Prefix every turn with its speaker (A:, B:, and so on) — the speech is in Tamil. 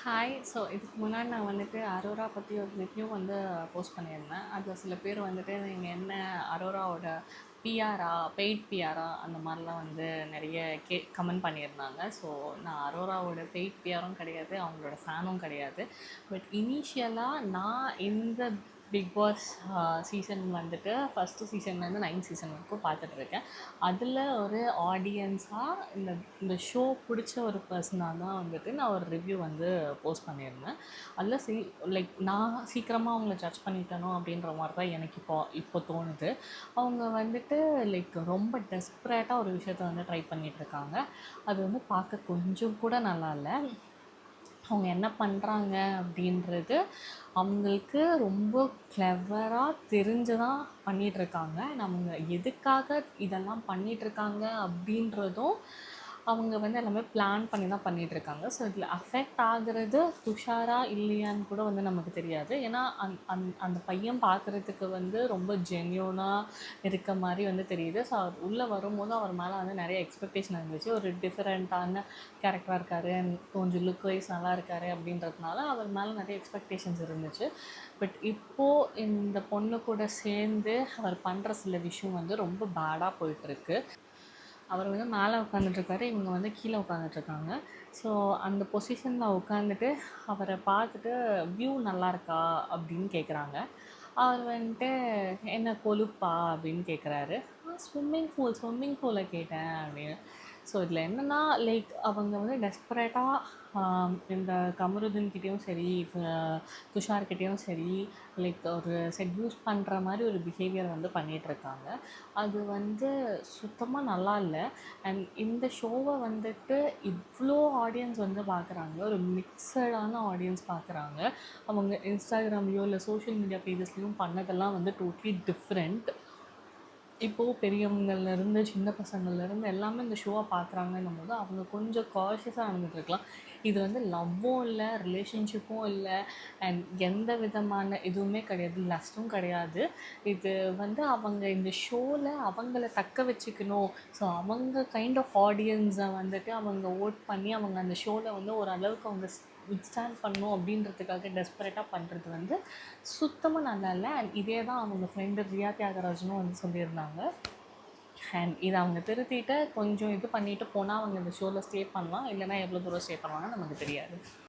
A: ஹாய். ஸோ இதுக்கு முன்னாடி நான் வந்துட்டு அரோரா பற்றி ஒரு ரிவ்யூ வந்து போஸ்ட் பண்ணியிருந்தேன். அதில் சில பேர் வந்துட்டு நீங்கள் என்ன அரோராவோட பிஆரா, பெய்ட் பிஆரா அந்த மாதிரிலாம் வந்து நிறைய கமெண்ட் பண்ணியிருந்தாங்க. ஸோ நான் அரோராவோட பெய்ட் பிஆரும் கிடையாது, அவங்களோட ஃபேனும் கிடையாது. பட் இனிஷியலாக நான் இந்த பிக் பாஸ் சீசன் வந்துட்டு ஃபஸ்ட்டு சீசன்லேருந்து 9th சீசன் வரைக்கும் பார்த்துட்ருக்கேன். அதில் ஒரு ஆடியன்ஸாக இந்த ஷோ பிடிச்ச ஒரு பர்சனாக தான் வந்துட்டு நான் ஒரு ரிவ்யூ வந்து போஸ்ட் பண்ணியிருந்தேன். அதில் லைக் நான் சீக்கிரமாக அவங்கள ஜட்ஜ் பண்ணிட்டேனோ அப்படின்ற மாதிரி தான் எனக்கு இப்போ தோணுது. அவங்க வந்துட்டு லைக் ரொம்ப டெஸ்ப்ரேட்டாக ஒரு விஷயத்த வந்து ட்ரை பண்ணிகிட்ருக்காங்க. அது வந்து பார்க்க கொஞ்சம் கூட நல்லா இல்லை. அவங்க என்ன பண்ணுறாங்க அப்படின்றது அவங்களுக்கு ரொம்ப கிளவராக தெரிஞ்சு தான் பண்ணிகிட்ருக்காங்க. அவங்க எதுக்காக இதெல்லாம் பண்ணிகிட்ருக்காங்க அப்படின்றதும் அவங்க வந்து எல்லாமே பிளான் பண்ணி தான் பண்ணிகிட்ருக்காங்க. ஸோ இதில் அஃபெக்ட் ஆகிறது துஷாரா இல்லையான்னு கூட வந்து நமக்கு தெரியாது. ஏன்னா அந்த பையன் பார்க்குறதுக்கு வந்து ரொம்ப ஜென்யூனாக இருக்க மாதிரி வந்து தெரியுது. ஸோ அவர் உள்ளே வரும்போது அவர் மேலே வந்து நிறைய எக்ஸ்பெக்டேஷன் இருந்துச்சு. ஒரு டிஃப்ரெண்ட்டான கேரக்டராக இருக்கார், கொஞ்சம் லுக் வைஸ் நல்லா இருக்கார் அப்படின்றதுனால அவர் மேலே நிறைய எக்ஸ்பெக்டேஷன்ஸ் இருந்துச்சு. பட் இப்போது இந்த பொண்ணு கூட சேர்ந்து அவர் பண்ணுற சில விஷயம் வந்து ரொம்ப பேடாக போயிட்டுருக்கு. அவர் வந்து மேலே உட்காந்துட்ருக்காரு, இவங்க வந்து கீழே உட்காந்துட்ருக்காங்க. ஸோ அந்த பொசிஷனில் உட்காந்துட்டு அவரை பார்த்துட்டு வியூ நல்லாயிருக்கா அப்படின்னு கேட்குறாங்க. அவர் வந்துட்டு என்ன கொழுப்பா அப்படின்னு கேட்குறாரு. ஸ்விம்மிங் பூலை கேட்டேன் அப்படின்னு. ஸோ இதில் என்னென்னா லைக் அவங்க வந்து டெஸ்பரேட்டாக இந்த கமருதீன்கிட்டேயும் சரி, துஷார்கிட்டேயும் சரி, லைக் ஒரு செட்யூஸ் பண்ணுற மாதிரி ஒரு பிஹேவியர் வந்து பண்ணிகிட்ருக்காங்க. அது வந்து சுத்தமாக நல்லா இல்லை. அண்ட் இந்த ஷோவை வந்துட்டு இவ்வளோ ஆடியன்ஸ் வந்து பார்க்குறாங்க, ஒரு மிக்சடான ஆடியன்ஸ் பார்க்குறாங்க. அவங்க இன்ஸ்டாகிராம்லேயோ இல்லை சோஷியல் மீடியா பேஜஸ்லேயும் பண்ணதெல்லாம் வந்து டோட்லி டிஃப்ரெண்ட். இப்போது பெரியவங்கள்லேருந்து சின்ன பசங்கள்லேருந்து எல்லாமே இந்த ஷோவை பார்க்குறாங்கன்னும் போது அவங்க கொஞ்சம் காஷியஸாக நடந்துகிட்ருக்கலாம். இது வந்து லவ்வும் இல்லை, ரிலேஷன்ஷிப்பும் இல்லை, அண்ட் எந்த விதமான இதுவுமே கிடையாது, லஸ்ட்டும் கிடையாது. இது வந்து அவங்க இந்த ஷோவில் அவங்கள தக்க வச்சுக்கணும். ஸோ அவங்க கைண்ட் ஆஃப் ஆடியன்ஸை வந்துட்டு அவங்க ஓட் பண்ணி அவங்க அந்த ஷோவில் வந்து ஓரளவுக்கு அவங்க வித்ஸ்டாண்ட் பண்ணணும் அப்படின்றதுக்காக டெஸ்பரேட்டாக பண்ணுறது வந்து சுத்தமாக நல்லா இல்லை. அண்ட் இதே தான் அவங்க ஃப்ரெண்டு ரியா தியாகராஜனும் வந்து சொல்லியிருந்தாங்க. அண்ட் இதை அவங்க திருத்திட்டு கொஞ்சம் இது பண்ணிவிட்டு போனால் அவங்க இந்த ஷோவில் ஸ்டே பண்ணலாம், இல்லைனா எவ்வளோ தூரம் ஸ்டே பண்ணுவாங்கன்னு நமக்கு தெரியாது.